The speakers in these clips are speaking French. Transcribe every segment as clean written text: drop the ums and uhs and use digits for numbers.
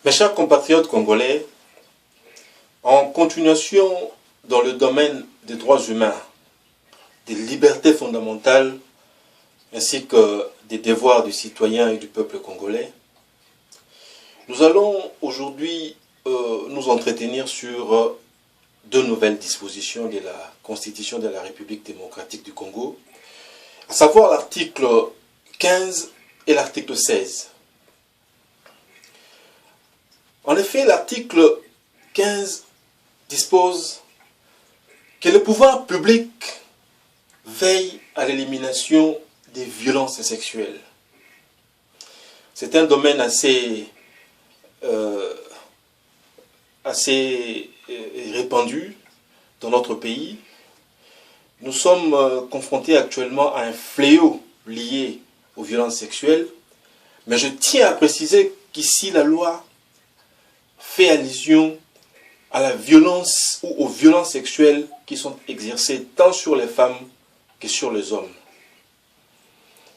Mes chers compatriotes congolais, en continuation dans le domaine des droits humains, des libertés fondamentales, ainsi que des devoirs du citoyen et du peuple congolais, nous allons aujourd'hui nous entretenir sur deux nouvelles dispositions de la Constitution de la République démocratique du Congo, à savoir l'article 15 et l'article 16. En effet, l'article 15 dispose que le pouvoir public veille à l'élimination des violences sexuelles. C'est un domaine assez répandu dans notre pays. Nous sommes confrontés actuellement à un fléau lié aux violences sexuelles, mais je tiens à préciser qu'ici la loi fait allusion à la violence ou aux violences sexuelles qui sont exercées tant sur les femmes que sur les hommes.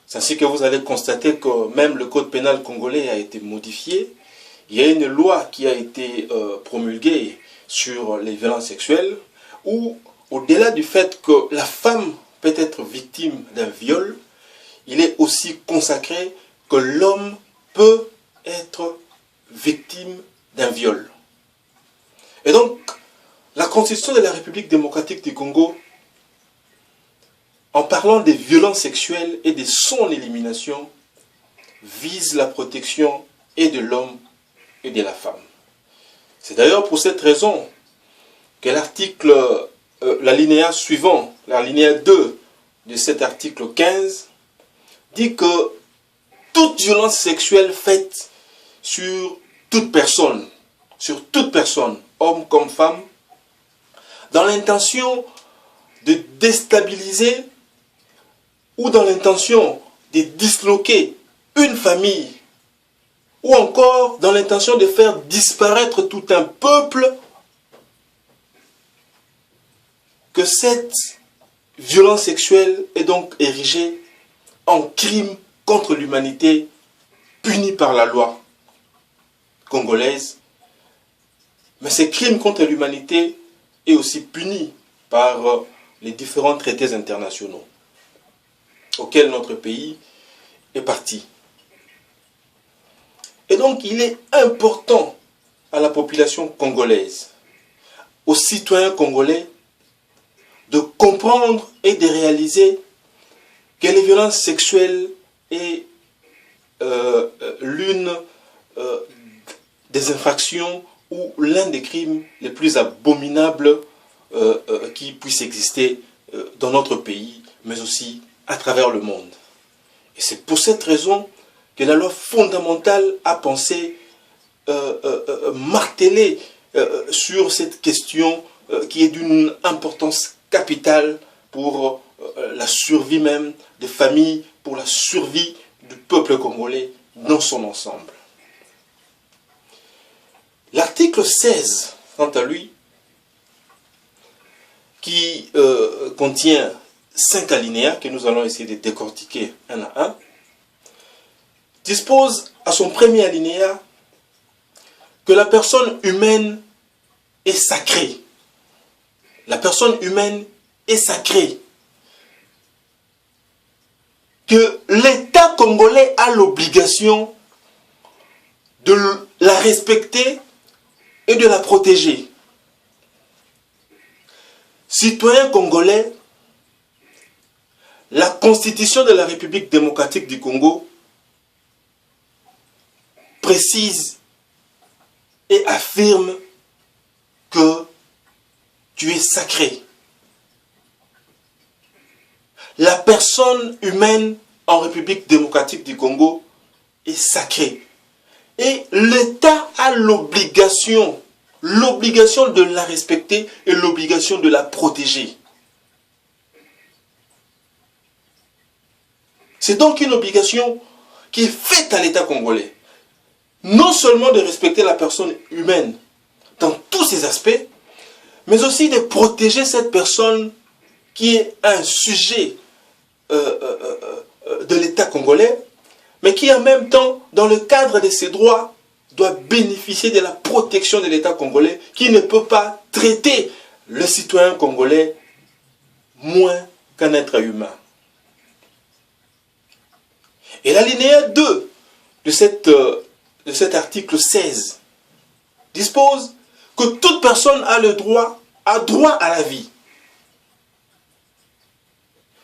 C'est ainsi que vous allez constater que même le code pénal congolais a été modifié. Il y a une loi qui a été promulguée sur les violences sexuelles où, au-delà du fait que la femme peut être victime d'un viol, il est aussi consacré que l'homme peut être victime d'un viol. Et donc, la Constitution de la République démocratique du Congo, en parlant des violences sexuelles et de son élimination, vise la protection et de l'homme et de la femme. C'est d'ailleurs pour cette raison que l'article, l'alinéa suivant, l'alinéa 2 de cet article 15, dit que toute violence sexuelle faite sur toute personne, homme comme femme, dans l'intention de déstabiliser ou dans l'intention de disloquer une famille, ou encore dans l'intention de faire disparaître tout un peuple, que cette violence sexuelle est donc érigée en crime contre l'humanité puni par la loi congolaise. Mais ces crimes contre l'humanité est aussi puni par les différents traités internationaux auxquels notre pays est parti. Et donc il est important à la population congolaise, aux citoyens congolais, de comprendre et de réaliser que les violences sexuelles est l'une des infractions ou l'un des crimes les plus abominables qui puissent exister dans notre pays, mais aussi à travers le monde. Et c'est pour cette raison que la loi fondamentale a pensé marteler sur cette question qui est d'une importance capitale pour la survie même des familles, pour la survie du peuple congolais dans son ensemble. L'article 16, quant à lui, qui contient 5 alinéas que nous allons essayer de décortiquer un à un, dispose à son premier alinéa que la personne humaine est sacrée. La personne humaine est sacrée. Que l'État congolais a l'obligation de la respecter et de la protéger. Citoyens congolais, la Constitution de la République démocratique du Congo précise et affirme que tu es sacré. La personne humaine en République démocratique du Congo est sacrée. Et l'État a l'obligation de la respecter et l'obligation de la protéger. C'est donc une obligation qui est faite à l'État congolais. Non seulement de respecter la personne humaine dans tous ses aspects, mais aussi de protéger cette personne qui est un sujet de l'État congolais, mais qui en même temps, dans le cadre de ses droits, doit bénéficier de la protection de l'État congolais qui ne peut pas traiter le citoyen congolais moins qu'un être humain. Et l'alinéa 2 de cet article 16 dispose que toute personne a droit à la vie.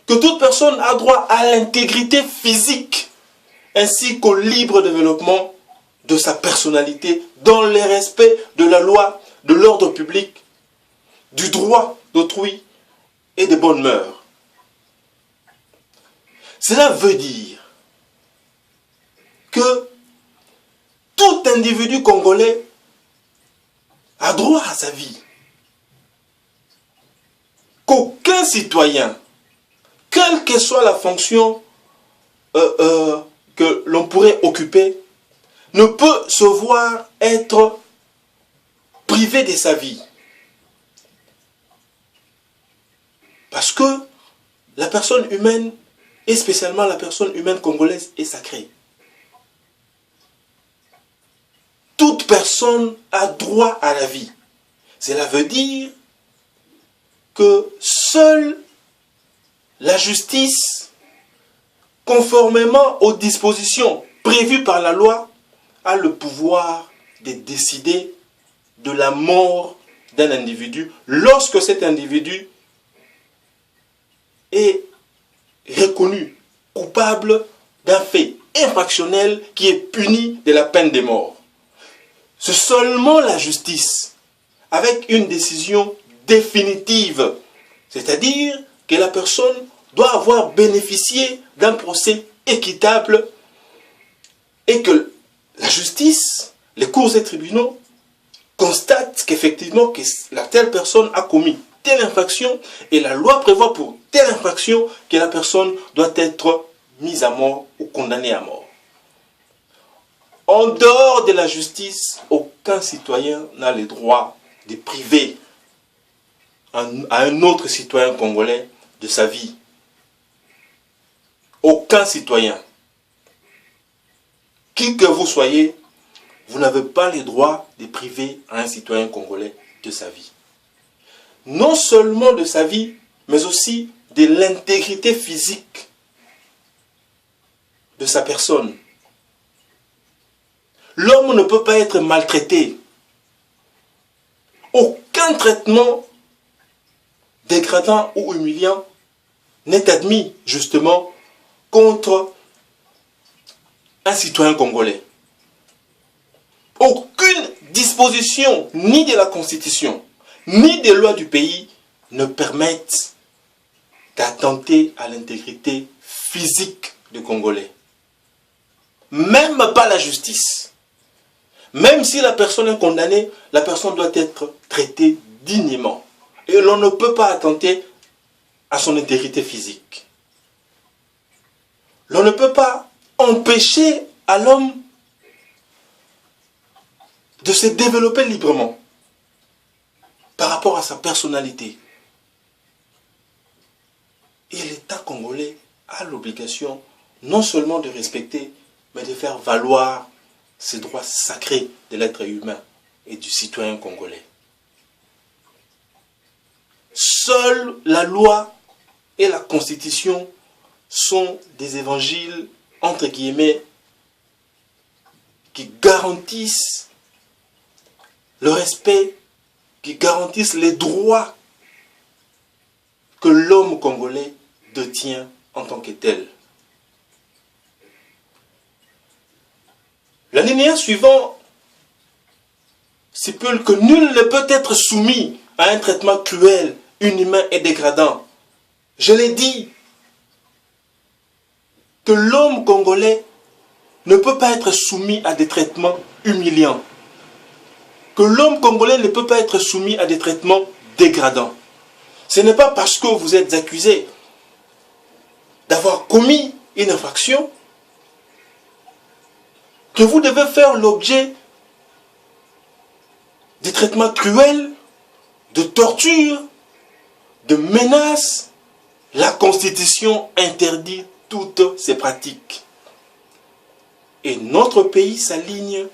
Que toute personne a droit à l'intégrité physique ainsi qu'au libre développement de sa personnalité dans le respect de la loi, de l'ordre public, du droit d'autrui et des bonnes mœurs. Cela veut dire que tout individu congolais a droit à sa vie. Qu'aucun citoyen, quelle que soit la fonction que l'on pourrait occuper, ne peut se voir être privé de sa vie. Parce que la personne humaine, et spécialement la personne humaine congolaise, est sacrée. Toute personne a droit à la vie. Cela veut dire que seule la justice, conformément aux dispositions prévues par la loi, a le pouvoir de décider de la mort d'un individu lorsque cet individu est reconnu coupable d'un fait infractionnel qui est puni de la peine de mort. C'est seulement la justice, avec une décision définitive, c'est-à-dire que la personne doit avoir bénéficié d'un procès équitable et que la justice, les cours et tribunaux constatent qu'effectivement que la telle personne a commis telle infraction et la loi prévoit pour telle infraction que la personne doit être mise à mort ou condamnée à mort. En dehors de la justice, aucun citoyen n'a le droit de priver à un autre citoyen congolais de sa vie. Aucun citoyen. Qui que vous soyez, vous n'avez pas le droit de priver à un citoyen congolais de sa vie. Non seulement de sa vie, mais aussi de l'intégrité physique de sa personne. L'homme ne peut pas être maltraité. Aucun traitement dégradant ou humiliant n'est admis, justement, contre un citoyen congolais. Aucune disposition, ni de la Constitution, ni des lois du pays, ne permettent d'attenter à l'intégrité physique du Congolais. Même pas la justice. Même si la personne est condamnée, la personne doit être traitée dignement. Et l'on ne peut pas attenter à son intégrité physique. L'on ne peut pas empêcher à l'homme de se développer librement par rapport à sa personnalité. Et l'État congolais a l'obligation non seulement de respecter, mais de faire valoir ces droits sacrés de l'être humain et du citoyen congolais. Seule la loi et la Constitution sont des évangiles, entre guillemets, qui garantissent le respect, qui garantissent les droits que l'homme congolais détient en tant que tel. L'alinéa suivant stipule que nul ne peut être soumis à un traitement cruel, inhumain et dégradant. Je l'ai dit, que l'homme congolais ne peut pas être soumis à des traitements humiliants. Que l'homme congolais ne peut pas être soumis à des traitements dégradants. Ce n'est pas parce que vous êtes accusé d'avoir commis une infraction que vous devez faire l'objet de traitements cruels, de torture, de menaces. La Constitution interdit toutes ces pratiques. Et notre pays s'aligne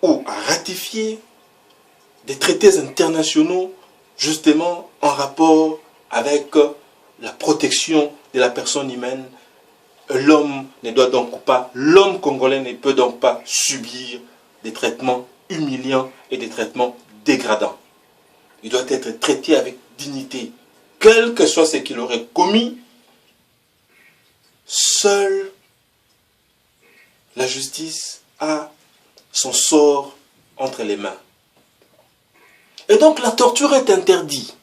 ou à ratifier des traités internationaux justement en rapport avec la protection de la personne humaine. L'homme ne doit donc pas, l'homme congolais ne peut donc pas subir des traitements humiliants et des traitements dégradants. Il doit être traité avec dignité, quel que soit ce qu'il aurait commis. Seule la justice a son sort entre les mains. Et donc la torture est interdite.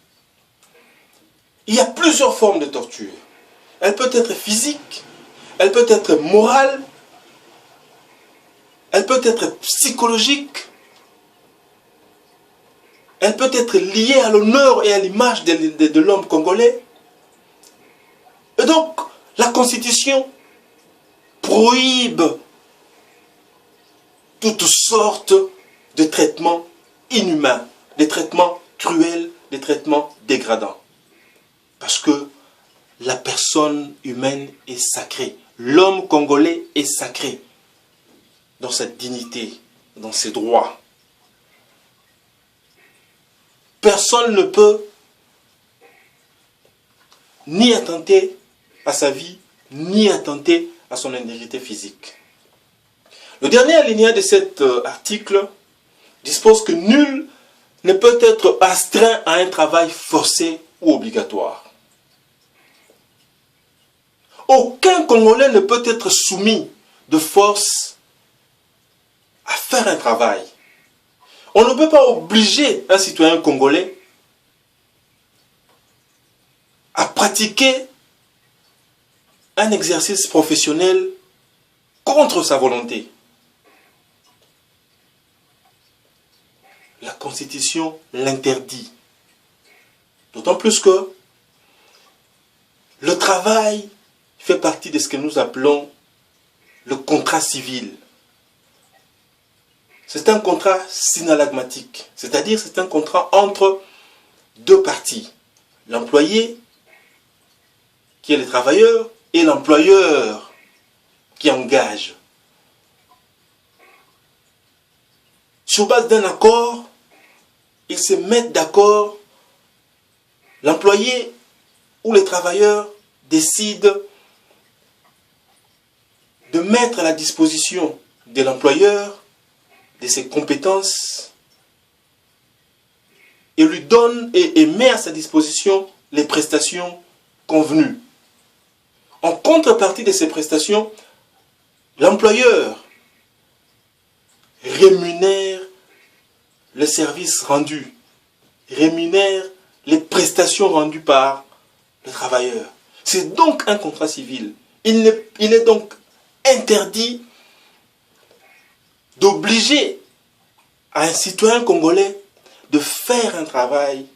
Il y a plusieurs formes de torture. Elle peut être physique, elle peut être morale, elle peut être psychologique, elle peut être liée à l'honneur et à l'image de l'homme congolais. Et donc, la Constitution prohibe toutes sortes de traitements inhumains, des traitements cruels, des traitements dégradants. Parce que la personne humaine est sacrée. L'homme congolais est sacré dans sa dignité, dans ses droits. Personne ne peut ni attenter à sa vie, ni attenter à son intégrité physique. Le dernier alinéa de cet article dispose que nul ne peut être astreint à un travail forcé ou obligatoire. Aucun Congolais ne peut être soumis de force à faire un travail. On ne peut pas obliger un citoyen congolais à pratiquer un exercice professionnel contre sa volonté. La Constitution l'interdit. D'autant plus que le travail fait partie de ce que nous appelons le contrat civil. C'est un contrat synallagmatique, c'est-à-dire c'est un contrat entre deux parties. L'employé, qui est le travailleur, et l'employeur qui engage. Sur base d'un accord, ils se mettent d'accord, l'employé ou les travailleurs décident de mettre à la disposition de l'employeur de ses compétences et lui donne et met à sa disposition les prestations convenues. En contrepartie de ces prestations, l'employeur rémunère le service rendu, rémunère les prestations rendues par le travailleur. C'est donc un contrat civil. Il est donc interdit d'obliger à un citoyen congolais de faire un travail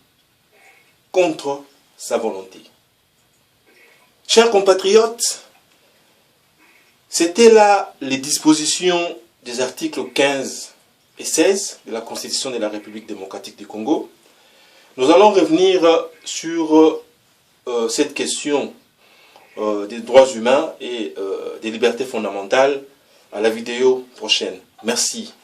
contre sa volonté. Chers compatriotes, c'était là les dispositions des articles 15 et 16 de la Constitution de la République démocratique du Congo. Nous allons revenir sur cette question des droits humains et des libertés fondamentales à la vidéo prochaine. Merci.